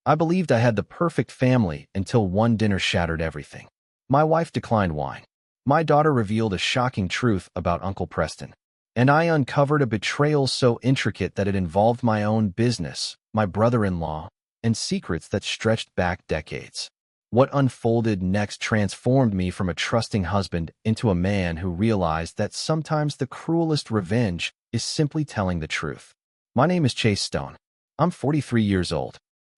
I believed I had the perfect family until one dinner shattered everything. My wife declined wine. My daughter revealed a shocking truth about Uncle Preston. And I uncovered a betrayal so intricate that it involved my own business, my brother-in-law, and secrets that stretched back decades. What unfolded next transformed me from a trusting husband into a man who realized that sometimes the cruelest revenge is simply telling the truth. My name is Chase Stone. I'm 43 years old.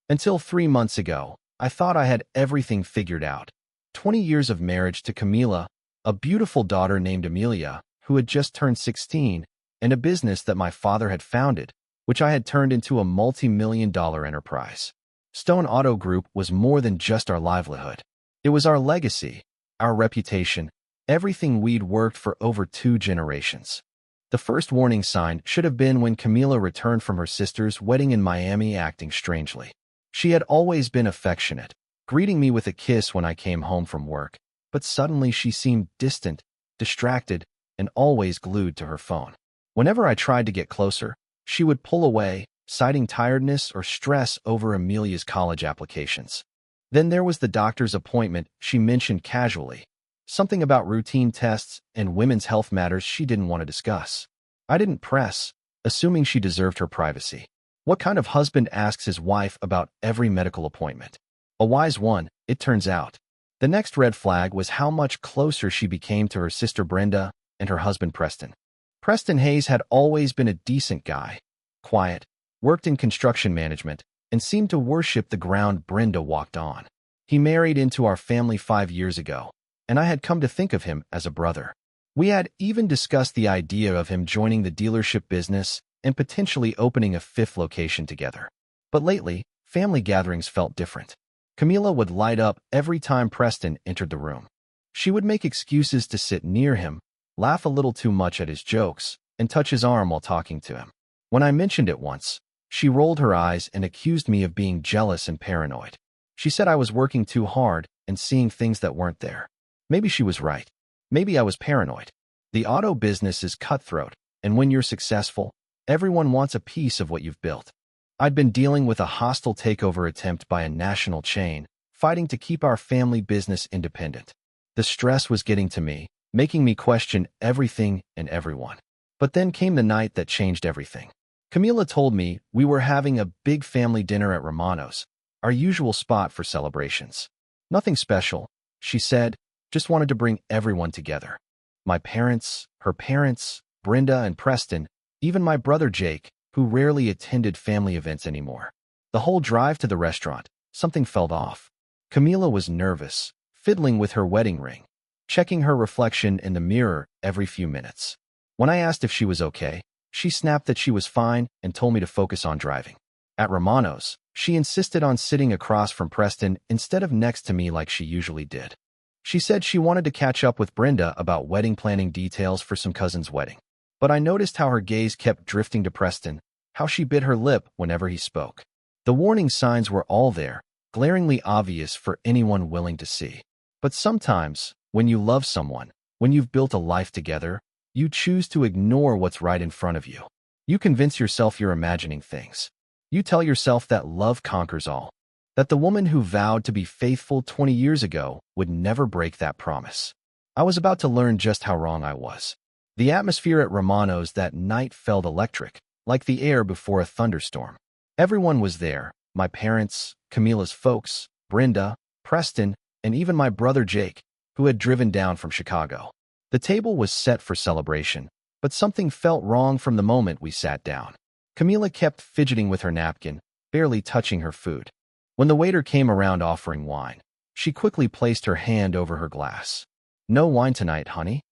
Until 3 months ago, I thought I had everything figured out. 20 years of marriage to Camila, a beautiful daughter named Amelia, who had just turned 16, and a business that my father had founded, which I had turned into a multi-million-dollar enterprise. Stone Auto Group was more than just our livelihood. It was our legacy, our reputation, everything we'd worked for over 2 generations. The first warning sign should have been when Camila returned from her sister's wedding in Miami acting strangely. She had always been affectionate, greeting me with a kiss when I came home from work, but suddenly she seemed distant, distracted, and always glued to her phone. Whenever I tried to get closer, she would pull away, citing tiredness or stress over Amelia's college applications. Then there was the doctor's appointment she mentioned casually, something about routine tests and women's health matters she didn't want to discuss. I didn't press, assuming she deserved her privacy. What kind of husband asks his wife about every medical appointment? A wise one, it turns out. The next red flag was how much closer she became to her sister Brenda and her husband Preston. Preston Hayes had always been a decent guy, quiet, worked in construction management, and seemed to worship the ground Brenda walked on. He married into our family 5 years ago, and I had come to think of him as a brother. We had even discussed the idea of him joining the dealership business and potentially opening a 5th location together. But lately, family gatherings felt different. Camila would light up every time Preston entered the room. She would make excuses to sit near him, laugh a little too much at his jokes, and touch his arm while talking to him. When I mentioned it once, she rolled her eyes and accused me of being jealous and paranoid. She said I was working too hard and seeing things that weren't there. Maybe she was right. Maybe I was paranoid. The auto business is cutthroat, and when you're successful, everyone wants a piece of what you've built. I'd been dealing with a hostile takeover attempt by a national chain, fighting to keep our family business independent. The stress was getting to me, making me question everything and everyone. But then came the night that changed everything. Camila told me we were having a big family dinner at Romano's, our usual spot for celebrations. Nothing special, she said, just wanted to bring everyone together. My parents, her parents, Brenda and Preston, even my brother Jake, who rarely attended family events anymore. The whole drive to the restaurant, something felt off. Camila was nervous, fiddling with her wedding ring, checking her reflection in the mirror every few minutes. When I asked if she was okay, she snapped that she was fine and told me to focus on driving. At Romano's, she insisted on sitting across from Preston instead of next to me like she usually did. She said she wanted to catch up with Brenda about wedding planning details for some cousin's wedding. But I noticed how her gaze kept drifting to Preston, how she bit her lip whenever he spoke. The warning signs were all there, glaringly obvious for anyone willing to see. But sometimes, when you love someone, when you've built a life together, you choose to ignore what's right in front of you. You convince yourself you're imagining things. You tell yourself that love conquers all, that the woman who vowed to be faithful 20 years ago would never break that promise. I was about to learn just how wrong I was. The atmosphere at Romano's that night felt electric, like the air before a thunderstorm. Everyone was there, my parents, Camila's folks, Brenda, Preston, and even my brother Jake, who had driven down from Chicago. The table was set for celebration, but something felt wrong from the moment we sat down. Camila kept fidgeting with her napkin, barely touching her food. When the waiter came around offering wine, she quickly placed her hand over her glass. "No wine tonight, honey?"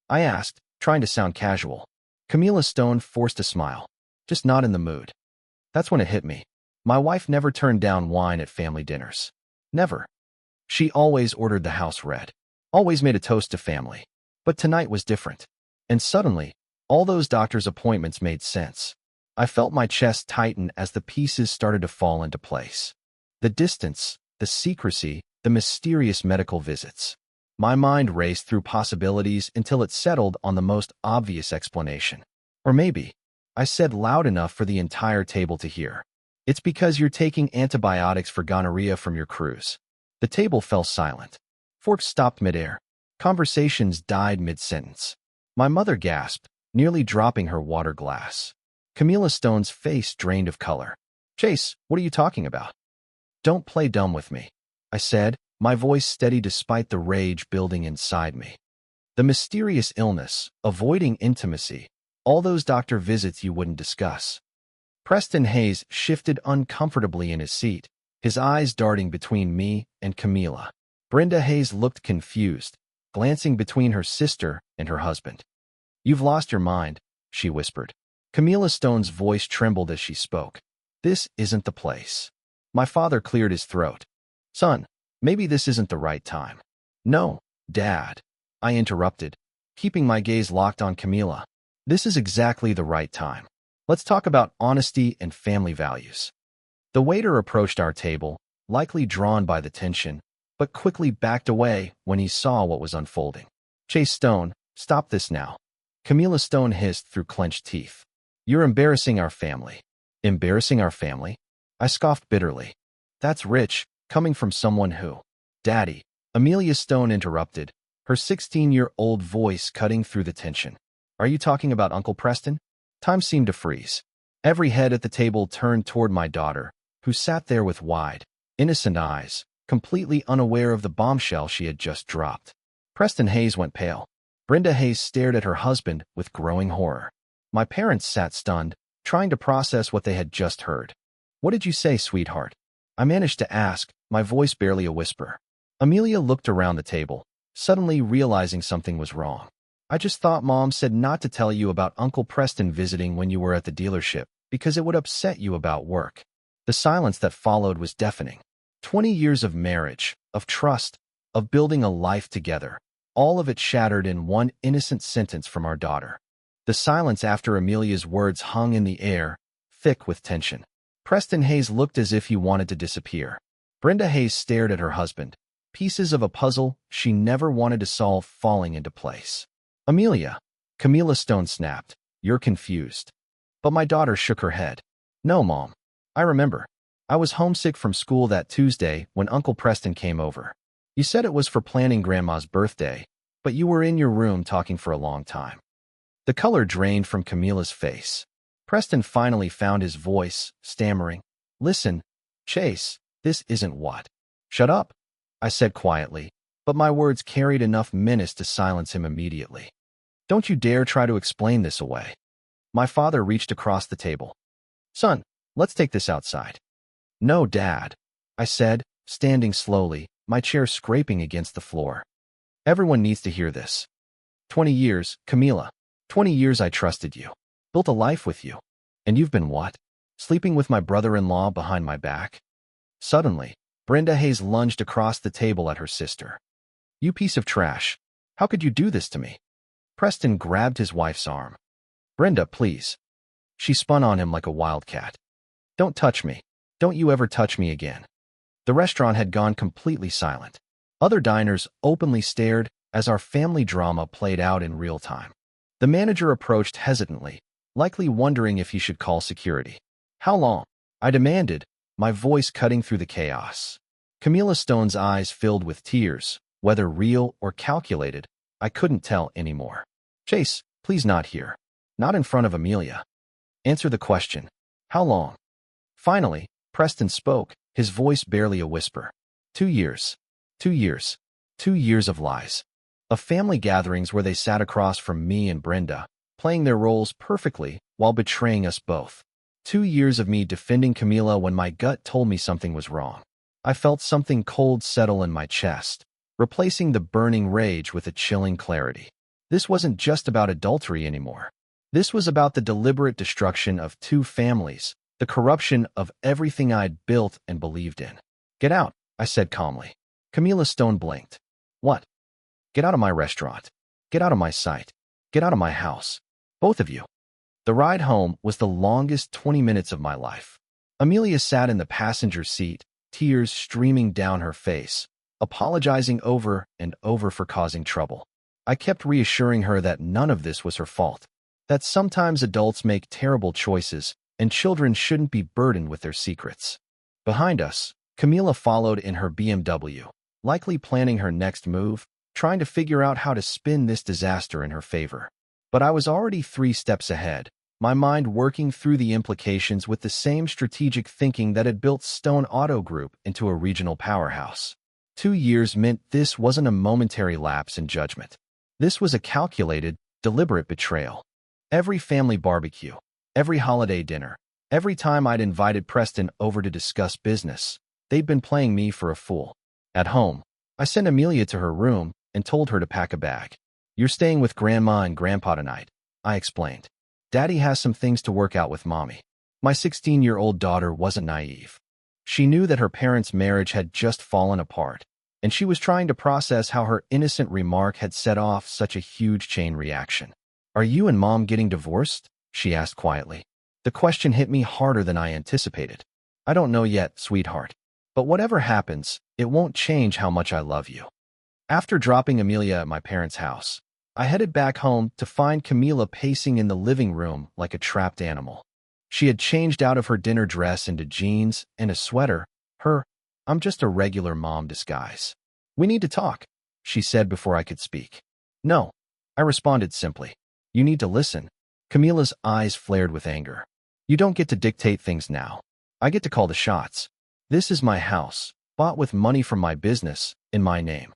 I asked, trying to sound casual. Camila Stone forced a smile. "Just not in the mood." That's when it hit me. My wife never turned down wine at family dinners. Never. She always ordered the house red. Always made a toast to family. But tonight was different. And suddenly, all those doctor's appointments made sense. I felt my chest tighten as the pieces started to fall into place. The distance, the secrecy, the mysterious medical visits. My mind raced through possibilities until it settled on the most obvious explanation. Or maybe, I said loud enough for the entire table to hear. It's because you're taking antibiotics for gonorrhea from your cruise. The table fell silent. Forks stopped midair. Conversations died mid-sentence. My mother gasped, nearly dropping her water glass. Camilla Stone's face drained of color. Chase, what are you talking about? Don't play dumb with me, I said, my voice steady despite the rage building inside me. The mysterious illness, avoiding intimacy, all those doctor visits you wouldn't discuss. Preston Hayes shifted uncomfortably in his seat, his eyes darting between me and Camila. Brenda Hayes looked confused, glancing between her sister and her husband. You've lost your mind, she whispered. Camila Stone's voice trembled as she spoke. This isn't the place. My father cleared his throat. Son, maybe this isn't the right time. No, Dad, I interrupted, keeping my gaze locked on Camila. This is exactly the right time. Let's talk about honesty and family values. The waiter approached our table, likely drawn by the tension, but quickly backed away when he saw what was unfolding. Chase Stone, stop this now. Camila Stone hissed through clenched teeth. You're embarrassing our family. Embarrassing our family? I scoffed bitterly. That's rich, coming from someone who... Daddy, Amelia Stone interrupted, her 16-year-old voice cutting through the tension. Are you talking about Uncle Preston? Time seemed to freeze. Every head at the table turned toward my daughter, who sat there with wide, innocent eyes, completely unaware of the bombshell she had just dropped. Preston Hayes went pale. Brenda Hayes stared at her husband with growing horror. My parents sat stunned, trying to process what they had just heard. What did you say, sweetheart? I managed to ask, my voice barely a whisper. Amelia looked around the table, suddenly realizing something was wrong. I just thought Mom said not to tell you about Uncle Preston visiting when you were at the dealership, because it would upset you about work. The silence that followed was deafening. 20 years of marriage, of trust, of building a life together, all of it shattered in one innocent sentence from our daughter. The silence after Amelia's words hung in the air, thick with tension. Preston Hayes looked as if he wanted to disappear. Brenda Hayes stared at her husband, pieces of a puzzle she never wanted to solve falling into place. Amelia, Camila Stone snapped, you're confused. But my daughter shook her head. No, Mom. I remember. I was homesick from school that Tuesday when Uncle Preston came over. You said it was for planning Grandma's birthday, but you were in your room talking for a long time. The color drained from Camila's face. Preston finally found his voice, stammering. Listen, Chase, this isn't what. Shut up, I said quietly, but my words carried enough menace to silence him immediately. Don't you dare try to explain this away. My father reached across the table. Son, let's take this outside. No, Dad, I said, standing slowly, my chair scraping against the floor. Everyone needs to hear this. 20 years, Camila. 20 years I trusted you. Built a life with you. And you've been what? Sleeping with my brother-in-law behind my back? Suddenly, Brenda Hayes lunged across the table at her sister. You piece of trash. How could you do this to me? Preston grabbed his wife's arm. Brenda, please. She spun on him like a wildcat. Don't touch me. Don't you ever touch me again. The restaurant had gone completely silent. Other diners openly stared as our family drama played out in real time. The manager approached hesitantly, likely wondering if he should call security. How long? I demanded, my voice cutting through the chaos. Camila Stone's eyes filled with tears, whether real or calculated, I couldn't tell anymore. Chase, please not here. Not in front of Amelia. Answer the question. How long? Finally, Preston spoke, his voice barely a whisper. 2 years. 2 years. 2 years of lies. Of family gatherings where they sat across from me and Brenda, playing their roles perfectly while betraying us both. 2 years of me defending Camila when my gut told me something was wrong. I felt something cold settle in my chest, replacing the burning rage with a chilling clarity. This wasn't just about adultery anymore. This was about the deliberate destruction of 2 families, the corruption of everything I'd built and believed in. Get out, I said calmly. Camila Stone blinked. What? Get out of my restaurant. Get out of my sight. Get out of my house. Both of you. The ride home was the longest 20 minutes of my life. Amelia sat in the passenger seat, tears streaming down her face, apologizing over and over for causing trouble. I kept reassuring her that none of this was her fault, that sometimes adults make terrible choices and children shouldn't be burdened with their secrets. Behind us, Camila followed in her BMW, likely planning her next move, trying to figure out how to spin this disaster in her favor. But I was already 3 steps ahead, my mind working through the implications with the same strategic thinking that had built Stone Auto Group into a regional powerhouse. 2 years meant this wasn't a momentary lapse in judgment. This was a calculated, deliberate betrayal. Every family barbecue, every holiday dinner, every time I'd invited Preston over to discuss business, they'd been playing me for a fool. At home, I sent Amelia to her room and told her to pack a bag. "You're staying with Grandma and Grandpa tonight," I explained. "Daddy has some things to work out with Mommy." My 16-year-old daughter wasn't naive. She knew that her parents' marriage had just fallen apart, and she was trying to process how her innocent remark had set off such a huge chain reaction. "Are you and Mom getting divorced?" she asked quietly. The question hit me harder than I anticipated. "I don't know yet, sweetheart. But whatever happens, it won't change how much I love you." After dropping Amelia at my parents' house, I headed back home to find Camila pacing in the living room like a trapped animal. She had changed out of her dinner dress into jeans and a sweater, her "I'm just a regular mom" disguise. "We need to talk," she said before I could speak. "No," I responded simply. "You need to listen." Camila's eyes flared with anger. "You don't get to dictate things now. I get to call the shots. This is my house, bought with money from my business, in my name.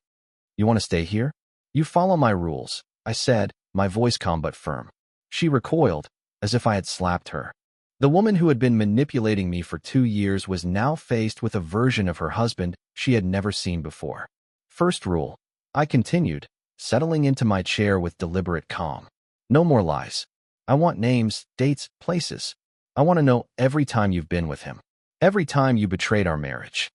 You want to stay here? You follow my rules," I said, my voice calm but firm. She recoiled, as if I had slapped her. The woman who had been manipulating me for 2 years was now faced with a version of her husband she had never seen before. "First rule," I continued, settling into my chair with deliberate calm. "No more lies. I want names, dates, places. I want to know every time you've been with him. Every time you betrayed our marriage."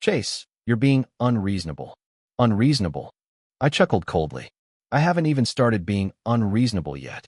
"Chase, you're being unreasonable." "Unreasonable?" I chuckled coldly. "I haven't even started being unreasonable yet."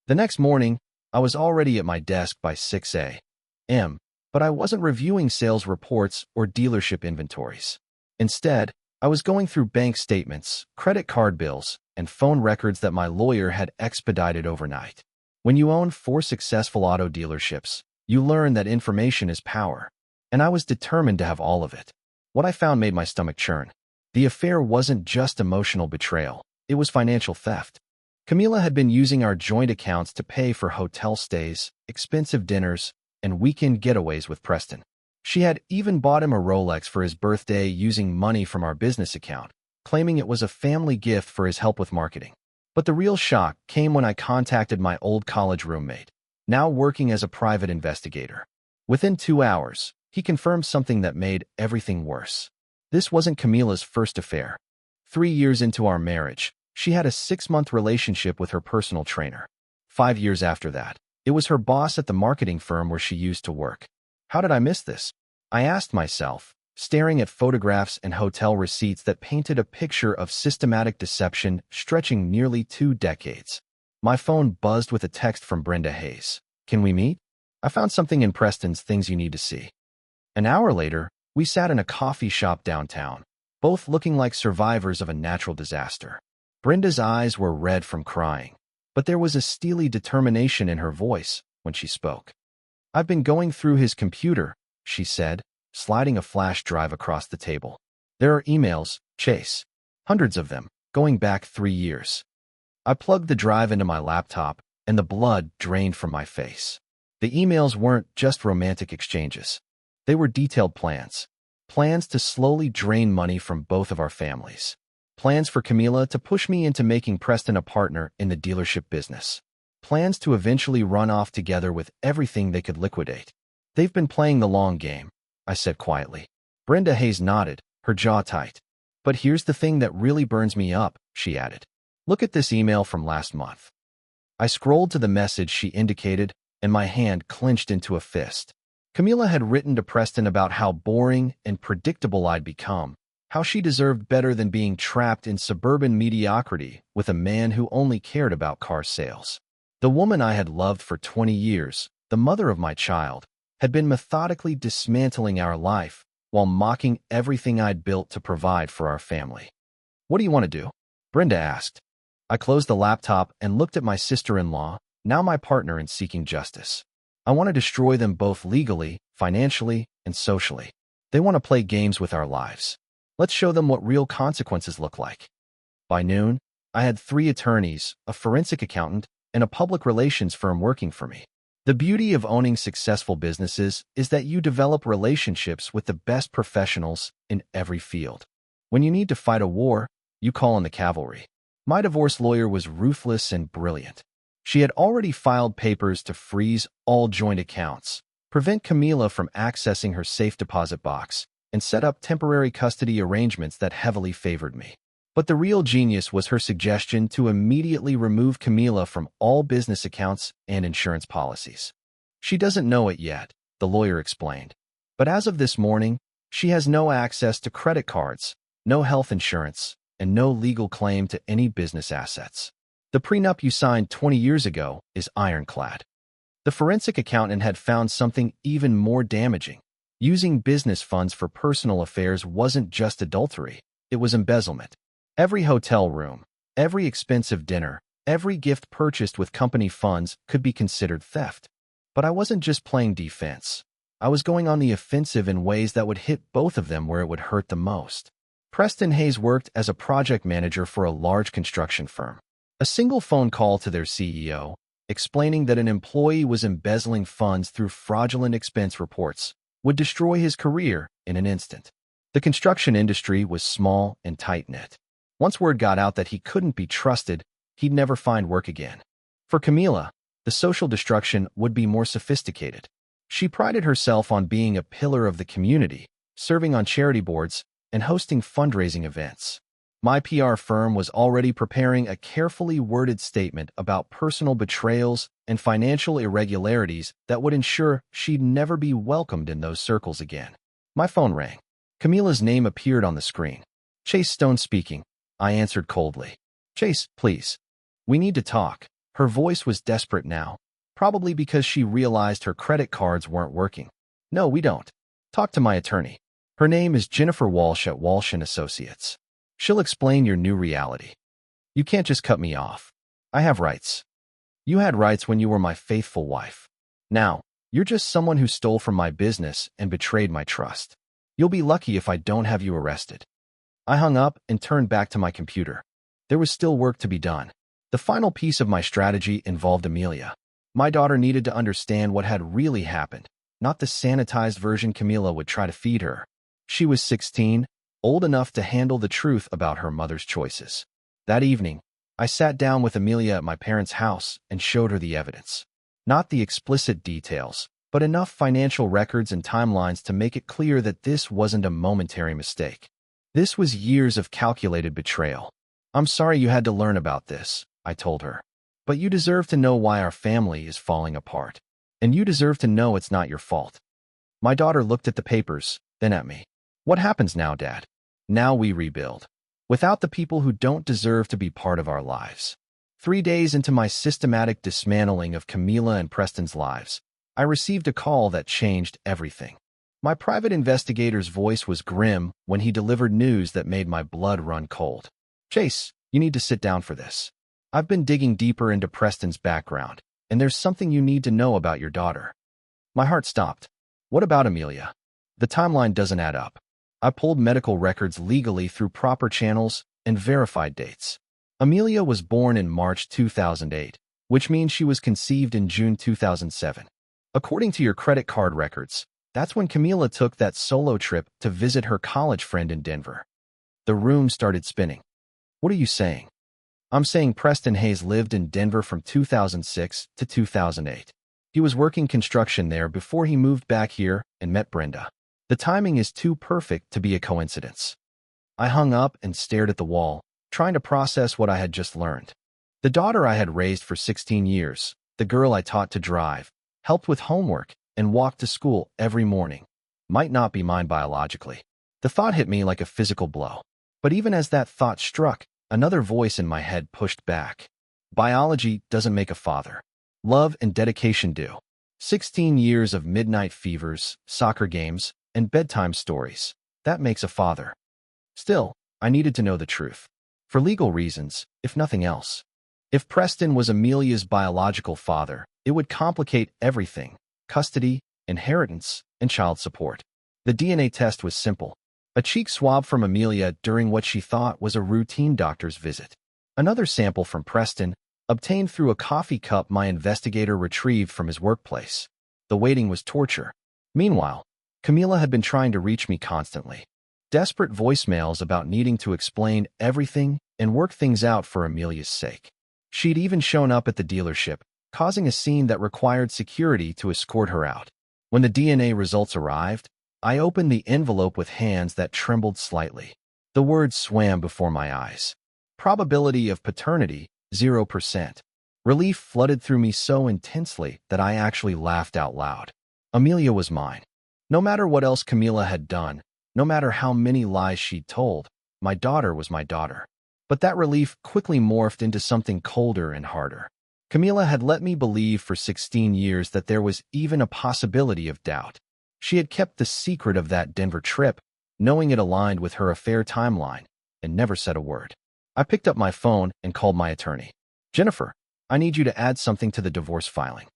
The next morning, I was already at my desk by 6 a.m., but I wasn't reviewing sales reports or dealership inventories. Instead, I was going through bank statements, credit card bills, and phone records that my lawyer had expedited overnight. When you own 4 successful auto dealerships, you learn that information is power, and I was determined to have all of it. What I found made my stomach churn. The affair wasn't just emotional betrayal, it was financial theft. Camila had been using our joint accounts to pay for hotel stays, expensive dinners, and weekend getaways with Preston. She had even bought him a Rolex for his birthday using money from our business account, claiming it was a family gift for his help with marketing. But the real shock came when I contacted my old college roommate, now working as a private investigator. Within 2 hours, he confirmed something that made everything worse. This wasn't Camila's first affair. 3 years into our marriage, she had a 6-month relationship with her personal trainer. 5 years after that, it was her boss at the marketing firm where she used to work. How did I miss this? I asked myself, staring at photographs and hotel receipts that painted a picture of systematic deception stretching nearly 2 decades. My phone buzzed with a text from Brenda Hayes. "Can we meet? I found something in Preston's Things You Need to See." An hour later, we sat in a coffee shop downtown, both looking like survivors of a natural disaster. Brenda's eyes were red from crying, but there was a steely determination in her voice when she spoke. "I've been going through his computer," she said, sliding a flash drive across the table. "There are emails, Chase. Hundreds of them, going back 3 years." I plugged the drive into my laptop, and the blood drained from my face. The emails weren't just romantic exchanges. They were detailed plans. Plans to slowly drain money from both of our families. Plans for Camila to push me into making Preston a partner in the dealership business. Plans to eventually run off together with everything they could liquidate. "They've been playing the long game," I said quietly. Brenda Hayes nodded, her jaw tight. "But here's the thing that really burns me up," she added. "Look at this email from last month." I scrolled to the message she indicated, and my hand clenched into a fist. Camila had written to Preston about how boring and predictable I'd become, how she deserved better than being trapped in suburban mediocrity with a man who only cared about car sales. The woman I had loved for 20 years, the mother of my child, had been methodically dismantling our life while mocking everything I'd built to provide for our family. "What do you want to do?" Brenda asked. I closed the laptop and looked at my sister-in-law, now my partner in seeking justice. I want to destroy them both legally, financially, and socially. They want to play games with our lives. Let's show them what real consequences look like. By noon, I had 3 attorneys, a forensic accountant, and a public relations firm working for me. The beauty of owning successful businesses is that you develop relationships with the best professionals in every field. When you need to fight a war, you call on the cavalry. My divorce lawyer was ruthless and brilliant. She had already filed papers to freeze all joint accounts, prevent Camila from accessing her safe deposit box, and set up temporary custody arrangements that heavily favored me. But the real genius was her suggestion to immediately remove Camila from all business accounts and insurance policies. She doesn't know it yet, the lawyer explained. But as of this morning, she has no access to credit cards, no health insurance, and no legal claim to any business assets. The prenup you signed 20 years ago is ironclad. The forensic accountant had found something even more damaging. Using business funds for personal affairs wasn't just adultery, it was embezzlement. Every hotel room, every expensive dinner, every gift purchased with company funds could be considered theft. But I wasn't just playing defense. I was going on the offensive in ways that would hit both of them where it would hurt the most. Preston Hayes worked as a project manager for a large construction firm. A single phone call to their CEO, explaining that an employee was embezzling funds through fraudulent expense reports, would destroy his career in an instant. The construction industry was small and tight-knit. Once word got out that he couldn't be trusted, he'd never find work again. For Camila, the social destruction would be more sophisticated. She prided herself on being a pillar of the community, serving on charity boards, and hosting fundraising events. My PR firm was already preparing a carefully worded statement about personal betrayals and financial irregularities that would ensure she'd never be welcomed in those circles again. My phone rang. Camila's name appeared on the screen. Chase Stone speaking. I answered coldly. Chase, please. We need to talk. Her voice was desperate now, probably because she realized her credit cards weren't working. No, we don't. Talk to my attorney. Her name is Jennifer Walsh at Walsh & Associates. She'll explain your new reality. You can't just cut me off. I have rights. You had rights when you were my faithful wife. Now, you're just someone who stole from my business and betrayed my trust. You'll be lucky if I don't have you arrested. I hung up and turned back to my computer. There was still work to be done. The final piece of my strategy involved Amelia. My daughter needed to understand what had really happened, not the sanitized version Camila would try to feed her. She was 16, old enough to handle the truth about her mother's choices. That evening, I sat down with Amelia at my parents' house and showed her the evidence. Not the explicit details, but enough financial records and timelines to make it clear that this wasn't a momentary mistake. This was years of calculated betrayal. I'm sorry you had to learn about this, I told her. But you deserve to know why our family is falling apart. And you deserve to know it's not your fault. My daughter looked at the papers, then at me. What happens now, Dad? Now we rebuild. Without the people who don't deserve to be part of our lives. 3 days into my systematic dismantling of Camila and Preston's lives, I received a call that changed everything. My private investigator's voice was grim when he delivered news that made my blood run cold. Chase, you need to sit down for this. I've been digging deeper into Preston's background, and there's something you need to know about your daughter. My heart stopped. What about Amelia? The timeline doesn't add up. I pulled medical records legally through proper channels and verified dates. Amelia was born in March 2008, which means she was conceived in June 2007. According to your credit card records, that's when Camila took that solo trip to visit her college friend in Denver. The room started spinning. What are you saying? I'm saying Preston Hayes lived in Denver from 2006 to 2008. He was working construction there before he moved back here and met Brenda. The timing is too perfect to be a coincidence. I hung up and stared at the wall, trying to process what I had just learned. The daughter I had raised for 16 years, the girl I taught to drive, helped with homework, and walked to school every morning, might not be mine biologically. The thought hit me like a physical blow. But even as that thought struck, another voice in my head pushed back. Biology doesn't make a father. Love and dedication do. 16 years of midnight fevers, soccer games, and bedtime stories. That makes a father. Still, I needed to know the truth. For legal reasons, if nothing else. If Preston was Amelia's biological father, it would complicate everything. custody, inheritance, and child support. The DNA test was simple. A cheek swab from Amelia during what she thought was a routine doctor's visit. Another sample from Preston, obtained through a coffee cup my investigator retrieved from his workplace. The waiting was torture. Meanwhile, Camila had been trying to reach me constantly. Desperate voicemails about needing to explain everything and work things out for Amelia's sake. She'd even shown up at the dealership, causing a scene that required security to escort her out. When the DNA results arrived, I opened the envelope with hands that trembled slightly. The words swam before my eyes. Probability of paternity, 0%. Relief flooded through me so intensely that I actually laughed out loud. Amelia was mine. No matter what else Camila had done, no matter how many lies she'd told, my daughter was my daughter. But that relief quickly morphed into something colder and harder. Camila had let me believe for 16 years that there was even a possibility of doubt. She had kept the secret of that Denver trip, knowing it aligned with her affair timeline, and never said a word. I picked up my phone and called my attorney. Jennifer, I need you to add something to the divorce filing.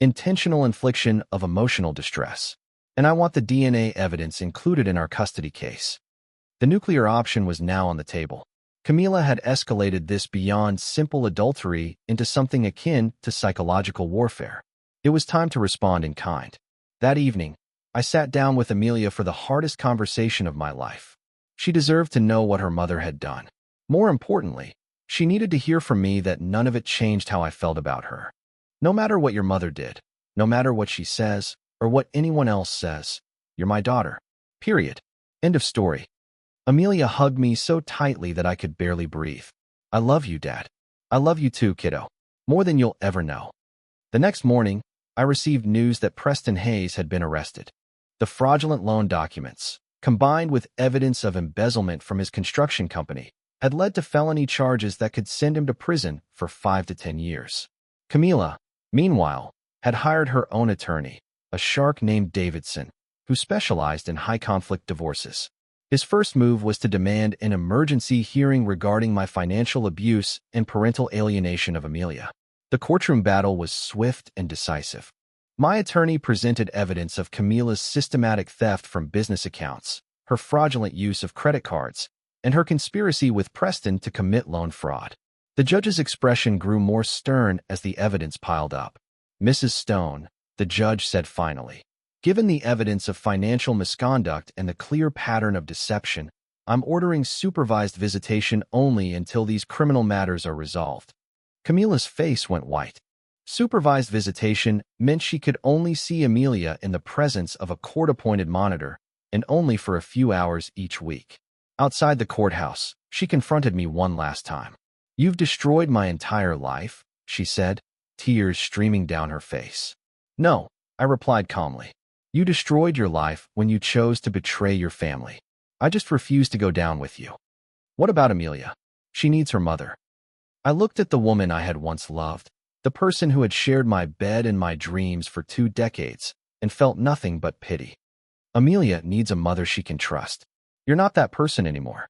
Intentional infliction of emotional distress. And I want the DNA evidence included in our custody case. The nuclear option was now on the table. Camila had escalated this beyond simple adultery into something akin to psychological warfare. It was time to respond in kind. That evening, I sat down with Amelia for the hardest conversation of my life. She deserved to know what her mother had done. More importantly, she needed to hear from me that none of it changed how I felt about her. No matter what your mother did, no matter what she says, or what anyone else says, you're my daughter. Period. End of story. Amelia hugged me so tightly that I could barely breathe. I love you, Dad. I love you too, kiddo. More than you'll ever know. The next morning, I received news that Preston Hayes had been arrested. The fraudulent loan documents, combined with evidence of embezzlement from his construction company, had led to felony charges that could send him to prison for 5 to 10 years. Camila, meanwhile, had hired her own attorney, a shark named Davidson, who specialized in high-conflict divorces. His first move was to demand an emergency hearing regarding my financial abuse and parental alienation of Amelia. The courtroom battle was swift and decisive. My attorney presented evidence of Camila's systematic theft from business accounts, her fraudulent use of credit cards, and her conspiracy with Preston to commit loan fraud. The judge's expression grew more stern as the evidence piled up. Mrs. Stone, the judge said finally, given the evidence of financial misconduct and the clear pattern of deception, I'm ordering supervised visitation only until these criminal matters are resolved. Camila's face went white. Supervised visitation meant she could only see Amelia in the presence of a court-appointed monitor, and only for a few hours each week. Outside the courthouse, she confronted me one last time. You've destroyed my entire life, she said, tears streaming down her face. No, I replied calmly. You destroyed your life when you chose to betray your family. I just refuse to go down with you. What about Amelia? She needs her mother. I looked at the woman I had once loved, the person who had shared my bed and my dreams for 2 decades, and felt nothing but pity. Amelia needs a mother she can trust. You're not that person anymore.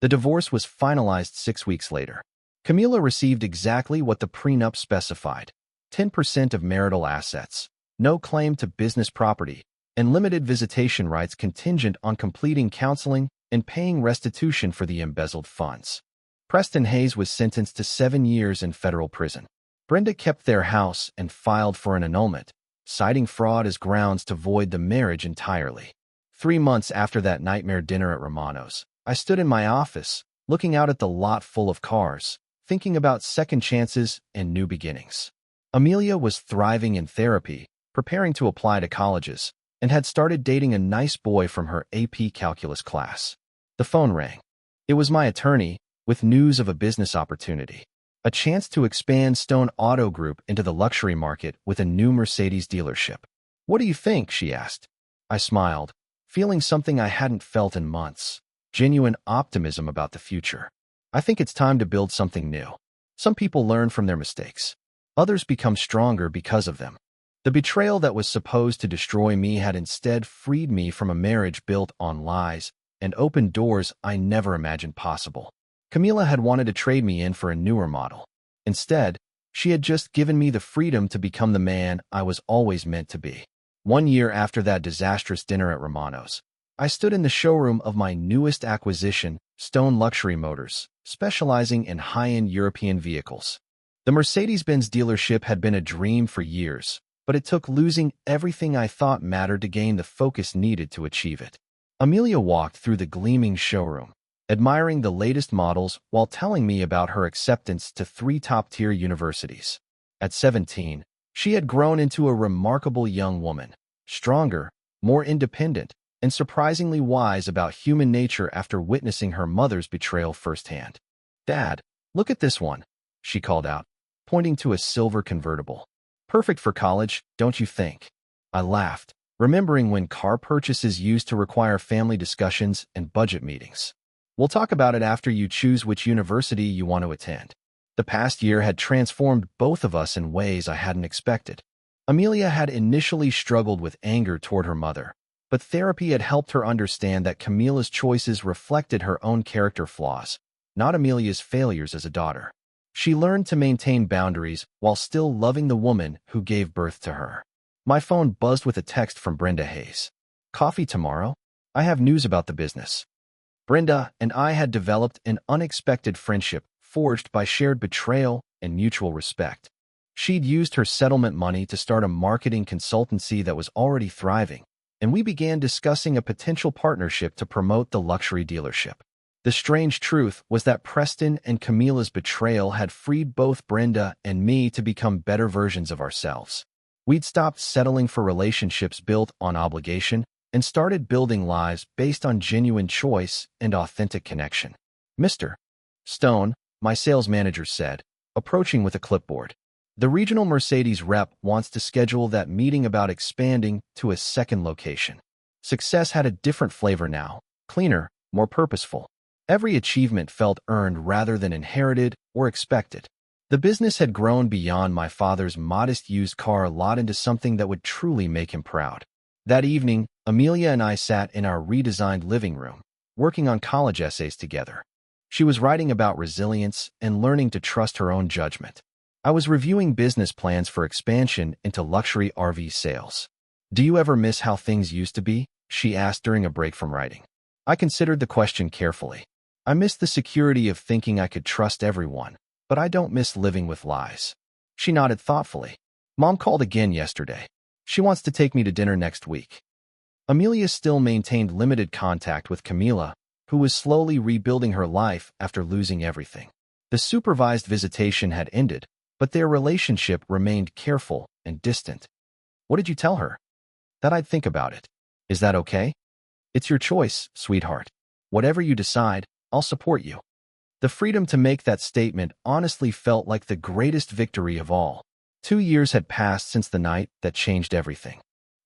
The divorce was finalized 6 weeks later. Camila received exactly what the prenup specified: 10% of marital assets, no claim to business property, and limited visitation rights contingent on completing counseling and paying restitution for the embezzled funds. Preston Hayes was sentenced to 7 years in federal prison. Brenda kept their house and filed for an annulment, citing fraud as grounds to void the marriage entirely. 3 months after that nightmare dinner at Romano's, I stood in my office, looking out at the lot full of cars, thinking about second chances and new beginnings. Amelia was thriving in therapy, preparing to apply to colleges, and had started dating a nice boy from her AP Calculus class. The phone rang. It was my attorney, with news of a business opportunity. A chance to expand Stone Auto Group into the luxury market with a new Mercedes dealership. What do you think? She asked. I smiled, feeling something I hadn't felt in months. Genuine optimism about the future. I think it's time to build something new. Some people learn from their mistakes. Others become stronger because of them. The betrayal that was supposed to destroy me had instead freed me from a marriage built on lies and opened doors I never imagined possible. Camila had wanted to trade me in for a newer model. Instead, she had just given me the freedom to become the man I was always meant to be. 1 year after that disastrous dinner at Romano's, I stood in the showroom of my newest acquisition, Stone Luxury Motors, specializing in high-end European vehicles. The Mercedes-Benz dealership had been a dream for years, but it took losing everything I thought mattered to gain the focus needed to achieve it. Amelia walked through the gleaming showroom, admiring the latest models while telling me about her acceptance to 3 top-tier universities. At 17, she had grown into a remarkable young woman, stronger, more independent, and surprisingly wise about human nature after witnessing her mother's betrayal firsthand. "Dad, look at this one," she called out, pointing to a silver convertible. "Perfect for college, don't you think?" I laughed, remembering when car purchases used to require family discussions and budget meetings. "We'll talk about it after you choose which university you want to attend." The past year had transformed both of us in ways I hadn't expected. Amelia had initially struggled with anger toward her mother, but therapy had helped her understand that Camila's choices reflected her own character flaws, not Amelia's failures as a daughter. She learned to maintain boundaries while still loving the woman who gave birth to her. My phone buzzed with a text from Brenda Hayes. "Coffee tomorrow? I have news about the business." Brenda and I had developed an unexpected friendship forged by shared betrayal and mutual respect. She'd used her settlement money to start a marketing consultancy that was already thriving, and we began discussing a potential partnership to promote the luxury dealership. The strange truth was that Preston and Camila's betrayal had freed both Brenda and me to become better versions of ourselves. We'd stopped settling for relationships built on obligation and started building lives based on genuine choice and authentic connection. "Mr. Stone," my sales manager said, approaching with a clipboard. "The regional Mercedes rep wants to schedule that meeting about expanding to a second location." Success had a different flavor now, cleaner, more purposeful. Every achievement felt earned rather than inherited or expected. The business had grown beyond my father's modest used car lot into something that would truly make him proud. That evening, Amelia and I sat in our redesigned living room, working on college essays together. She was writing about resilience and learning to trust her own judgment. I was reviewing business plans for expansion into luxury RV sales. "Do you ever miss how things used to be?" she asked during a break from writing. I considered the question carefully. I miss the security of thinking I could trust everyone, but I don't miss living with lies. She nodded thoughtfully. "Mom called again yesterday. She wants to take me to dinner next week." Amelia still maintained limited contact with Camila, who was slowly rebuilding her life after losing everything. The supervised visitation had ended, but their relationship remained careful and distant. "What did you tell her?" "That I'd think about it." "Is that okay?" "It's your choice, sweetheart. Whatever you decide, I'll support you." The freedom to make that statement honestly felt like the greatest victory of all. 2 years had passed since the night that changed everything.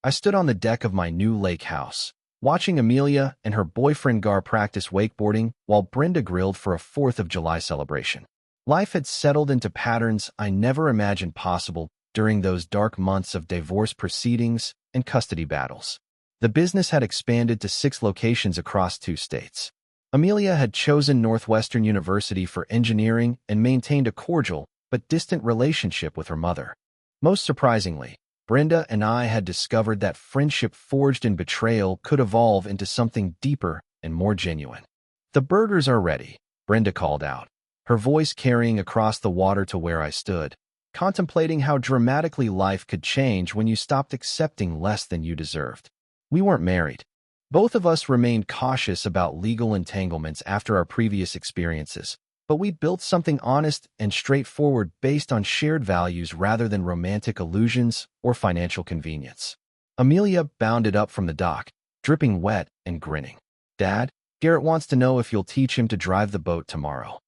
I stood on the deck of my new lake house, watching Amelia and her boyfriend Gar practice wakeboarding while Brenda grilled for a 4th of July celebration. Life had settled into patterns I never imagined possible during those dark months of divorce proceedings and custody battles. The business had expanded to 6 locations across 2 states. Amelia had chosen Northwestern University for engineering and maintained a cordial but distant relationship with her mother. Most surprisingly, Brenda and I had discovered that friendship forged in betrayal could evolve into something deeper and more genuine. "The burgers are ready," Brenda called out, her voice carrying across the water to where I stood, contemplating how dramatically life could change when you stopped accepting less than you deserved. We weren't married. Both of us remained cautious about legal entanglements after our previous experiences, but we built something honest and straightforward based on shared values rather than romantic illusions or financial convenience. Amelia bounded up from the dock, dripping wet and grinning. "Dad, Garrett wants to know if you'll teach him to drive the boat tomorrow."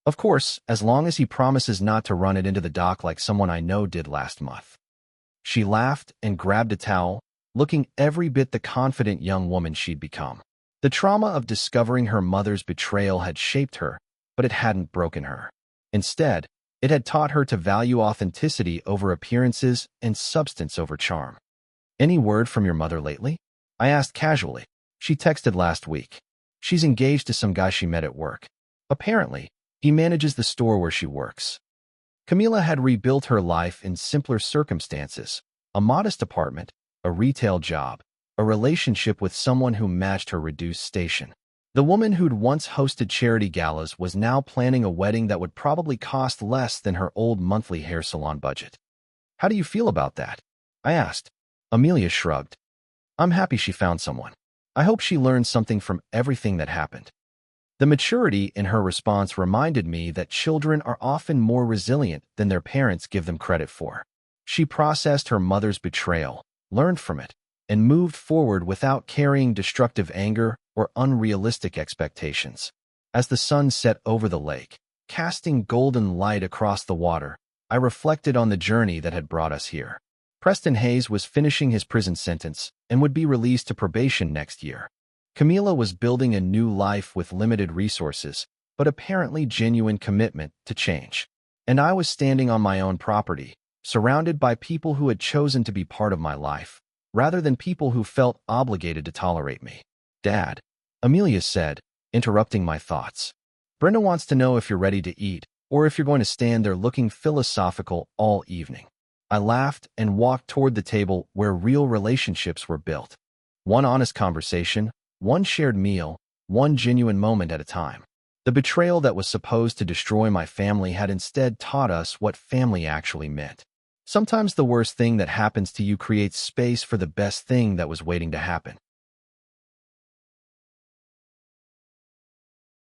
"Of course, as long as he promises not to run it into the dock like someone I know did last month." She laughed and grabbed a towel, looking every bit the confident young woman she'd become. The trauma of discovering her mother's betrayal had shaped her, but it hadn't broken her. Instead, it had taught her to value authenticity over appearances and substance over charm. "Any word from your mother lately?" I asked casually. "She texted last week. She's engaged to some guy she met at work. Apparently, he manages the store where she works." Camila had rebuilt her life in simpler circumstances, a modest apartment, a retail job, a relationship with someone who matched her reduced station. The woman who'd once hosted charity galas was now planning a wedding that would probably cost less than her old monthly hair salon budget. "How do you feel about that?" I asked. Amelia shrugged. "I'm happy she found someone. I hope she learned something from everything that happened." The maturity in her response reminded me that children are often more resilient than their parents give them credit for. She processed her mother's betrayal, learned from it, and moved forward without carrying destructive anger or unrealistic expectations. As the sun set over the lake, casting golden light across the water, I reflected on the journey that had brought us here. Preston Hayes was finishing his prison sentence and would be released to probation next year. Camila was building a new life with limited resources, but apparently genuine commitment to change. And I was standing on my own property, surrounded by people who had chosen to be part of my life, rather than people who felt obligated to tolerate me. "Dad," Amelia said, interrupting my thoughts. "Brenda wants to know if you're ready to eat, or if you're going to stand there looking philosophical all evening." I laughed and walked toward the table where real relationships were built. One honest conversation, one shared meal, one genuine moment at a time. The betrayal that was supposed to destroy my family had instead taught us what family actually meant. Sometimes the worst thing that happens to you creates space for the best thing that was waiting to happen.